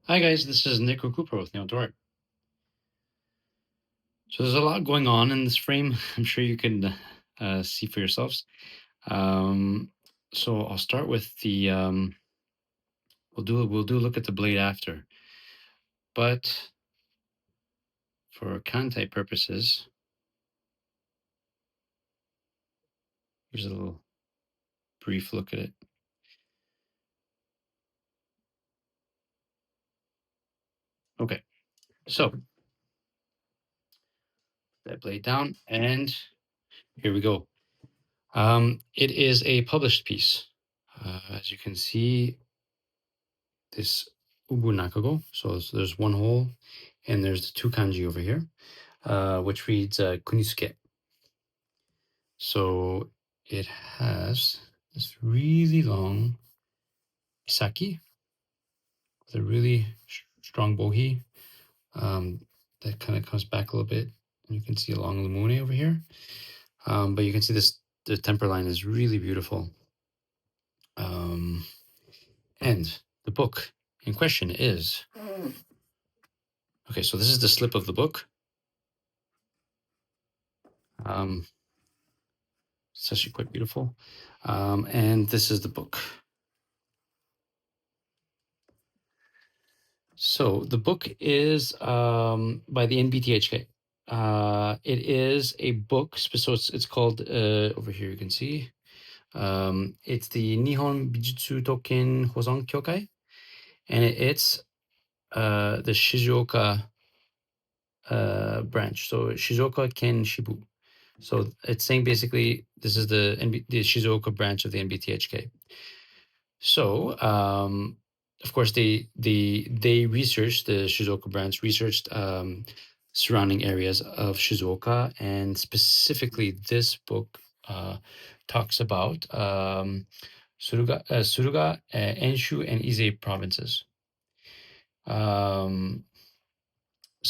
Hi guys, this is Nick Cooper with Neil Dort. So there's a lot going on in this frame. I'm sure you can see for yourselves. So I'll start with the we'll do a look at the blade after, but for Kantai purposes, here's a little brief look at it. Okay, so that blade down, and here we go. It is a published piece. As you can see, this ubu nakago. So there's one hole, and there's the two kanji over here, which reads kunisuke. So it has this really long isaki with a really strong bohi that kind of comes back a little bit. You can see a long lumune over here, but you can see the temper line is really beautiful. And the book in question is okay. So this is the slip of the book. It's actually quite beautiful, and this is the book. So the book is by the NBTHK. It is a book, so it's called over here. You can see it's the Nihon Bijutsu Token Hozon Kyokai, and it's the Shizuoka branch. So Shizuoka Ken Shibu. So it's saying basically this is the Shizuoka branch of the NBTHK. So, of course, they researched, the Shizuoka branch researched surrounding areas of Shizuoka, and specifically this book talks about Suruga, Enshu, and Ize provinces. So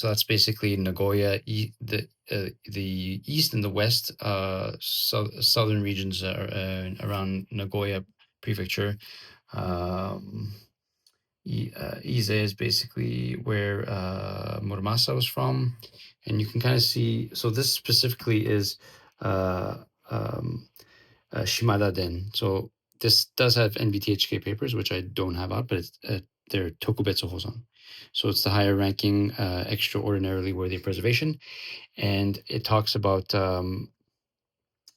that's basically Nagoya, the east and the west, southern regions around Nagoya Prefecture. Ize is basically where Muramasa was from, and you can kind of see. So this specifically is Shimada Den. So this does have NBTHK papers, which I don't have out, but it's, they're Tokubetsu Hosan. So it's the higher ranking, extraordinarily worthy preservation, and it talks about.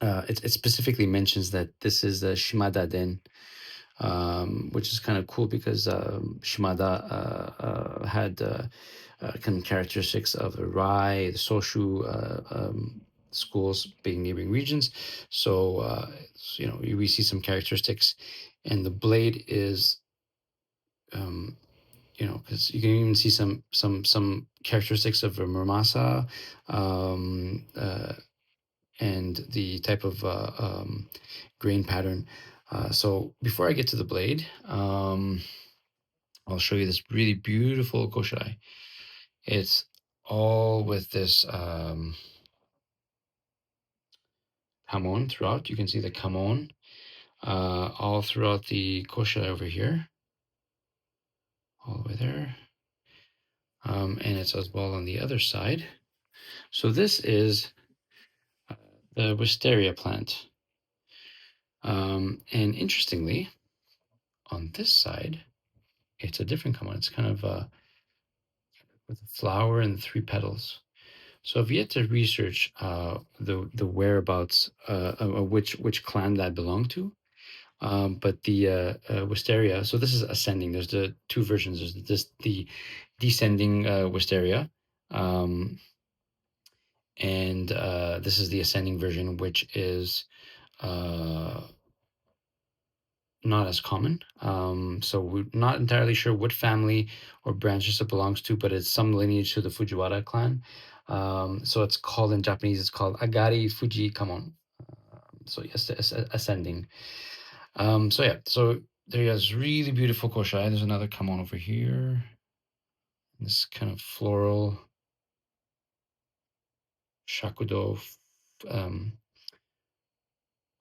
It specifically mentions that this is the Shimada Den, which is kind of cool because Shimada had kind of characteristics of the Rai, the Soshu schools being neighboring regions. So, we see some characteristics, and the blade is, because you can even see some characteristics of a Muramasa, and the type of grain pattern. So before I get to the blade, I'll show you this really beautiful koshirae. It's all with this kamon throughout. You can see the kamon all throughout the koshirae over here, all the way there. And it's as well on the other side. So this is the wisteria plant. And interestingly, on this side, it's a different kamon. It's kind of with a flower and 3 petals. So I've yet to research the whereabouts of which clan that belonged to. But the wisteria, so this is ascending. There's the 2 versions. There's the descending wisteria, and this is the ascending version, which is not as common. So we're not entirely sure what family or branches it belongs to, but it's some lineage to the Fujiwara clan. So it's called, in Japanese, it's called Agari Fuji Kamon. So yes, ascending. So yeah, so there's really beautiful koshai. There's another kamon over here. This kind of floral shakudo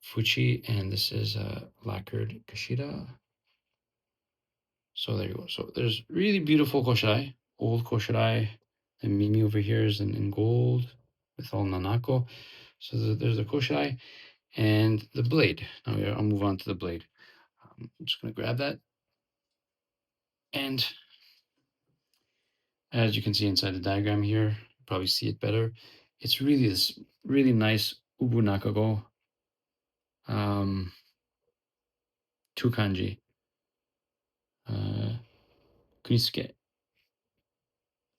fuchi, and this is lacquered kashida. So there you go. So there's really beautiful koshirae, old koshirae. And Mimi over here is in gold with all nanako. So there's the koshirae and the blade. Now I'll move on to the blade. I'm just going to grab that. And as you can see inside the diagram here, you probably see it better. It's really this really nice ubu nakago, two kanji, kunisuke.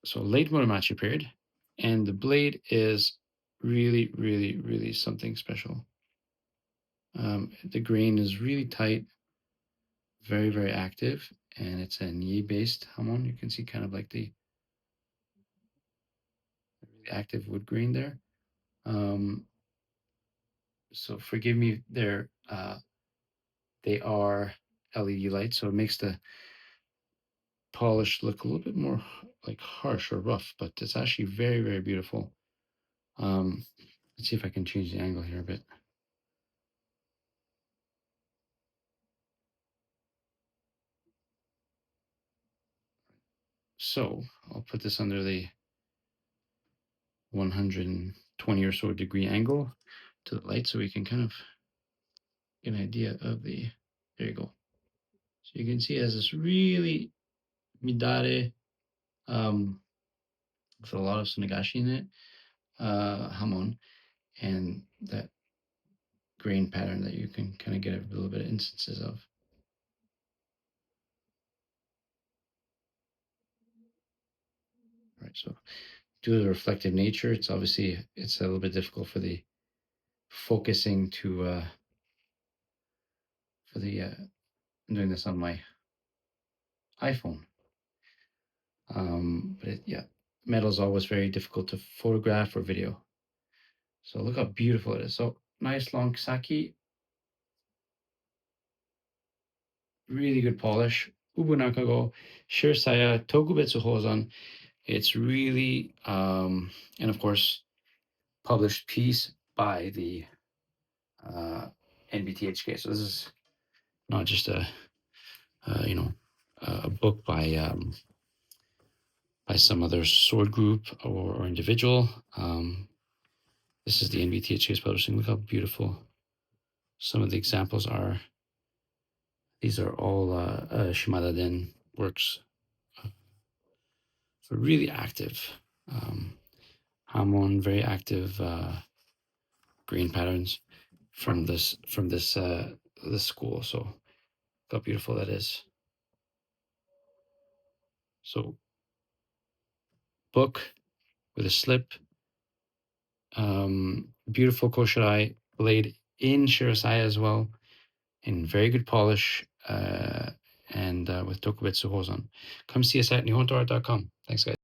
So late Muromachi period. And the blade is really, really, really something special. The grain is really tight, very, very active, and it's a nie-based hamon. You can see kind of like the really active wood grain there. So forgive me, they are LED lights, so it makes the polish look a little bit more like harsh or rough, but it's actually very, very beautiful. Let's see if I can change the angle here a bit. So I'll put this under the 120 or so degree angle to the light so we can kind of get an idea of the, there you go. So you can see it has this really midare, with a lot of sunagashi in it, hamon, and that grain pattern that you can kind of get a little bit of instances of. Right, so due to the reflective nature, it's obviously, it's a little bit difficult for the focusing to, I'm doing this on my iPhone. But yeah, metal is always very difficult to photograph or video. So look how beautiful it is. So nice long saki, really good polish. Ubu nakago, shirsaya, tokubetsu hozan. It's really, and of course, published piece by the NBTHK. So this is not just a a book by some other sword group or individual. This is the NBTHK's publishing. Look how beautiful some of the examples are. These are all Shimada Den works. So really active. Hamon, very active grain patterns from this this school. So look how beautiful that is. So book with a slip, beautiful koshirae blade in shirasaya as well, in very good polish, and with tokubetsu hozan. Come see us at nihontoart.com. Thanks, guys.